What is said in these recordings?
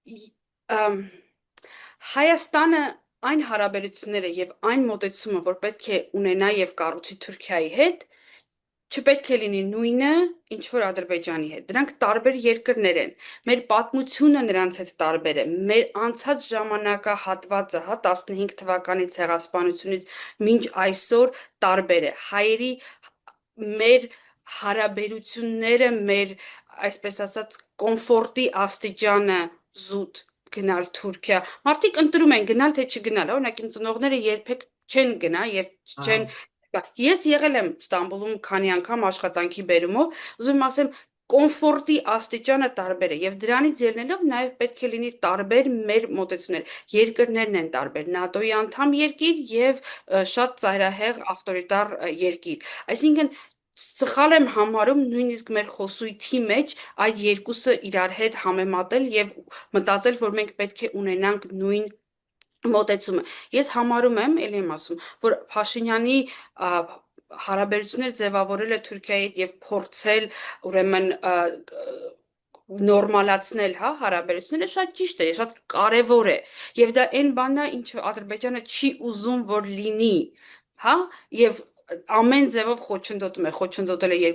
ի- ըմ, Հայաստանը այն հարաբերությունները եւ այն մոտեցումը, որ պետք է ունենա եւ կառուցի Թուրքիայի հետ, չպետք է լինի նույնը, ինչ որ Ադրբեջանի հետ։ Դրանք տարբեր երկրներ են։ Մեր պատմությունը նրանց հետ տարբեր է։ Մեր անցած ժամանակահատվածը, 15 թվականի ցեղասպանությունից մինչ այսօր տարբեր է։ Մեր հարաբերությունները, մեր, այսպես ասած, կոմֆորտի աստիճանը զուտ գնալ Թուրքիա։ Մարդիկ ընտրում են գնալ թե չգնալ, օրինակ իմ ծնողները երբեք չեն գնա եւ չեն Ես եղել եմ Ստամբուլում քանի անգամ աշխատանքի բերումով, ուզում եմ ասեմ, կոմֆորտի աստիճանը տարբեր է եւ դրանից ելնելով նաեւ պետք է լինի տարբեր մեր մոտեցումներ։ Երկրներն են տարբեր, ՆԱՏՕ-ի անդամ երկիր եւ շատ ծայրահեղ ավտորիտար երկիր։ Այսինքն սխալ եմ համարում նույնիսկ մեր խոսույթի մեջ այդ երկուսը իրար հետ համեմատել եւ մտածել, որ մենք պետք է ունենանք նույն մոտեցումը։ Ես համարում եմ, ելի եմ ասում, որ Փաշինյանի հարաբերություններ ձևավորել է Թուրքիայի հետ եւ փորձել ուրեմն նորմալացնել, հա, հարաբերությունները շատ ճիշտ է, շատ կարևոր է։ Եվ դա այն բանն է, ինչ Ադրբեջանը չի ուզում, որ լինի, հա, եւ ամեն ձևով խոչընդոտում է, խոչընդոտել է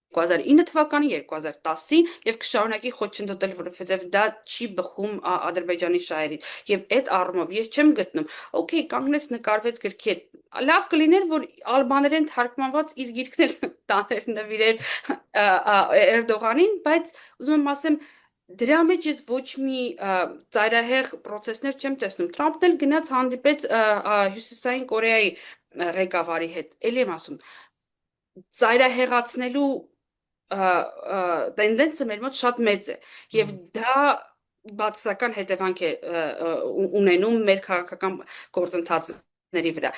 2009 թվականին, 2010-ին եւ կշարունակի խոչընդոտել, որովհետեւ դա չի բխում Ադրբեջանի շահերից։ Եվ այդ առումով ես չեմ գտնում, օքեյ, կանգնեց նկարվեց գրքի հետ։ Լավ կլիներ, որ ալբաներեն թարգմանված իր գիրքն էլ տաներ նվիրեր Էրդողանին, բայց ուզում եմ ասեմ, դրա մեջ ես ոչ մի ծայրահեղ process-ներ չեմ տեսնում։ Թրամփն էլ գնաց հանդիպեց Հյուսիսային Կորեայի ղեկավարի հետ։ Էլի եմ ասում, ծայրահեղացնելու տենդենսը մեր մոտ շատ մեծ է եւ դա բացասական հետևանք է ունենում մեր քաղաքական գործընթացների վրա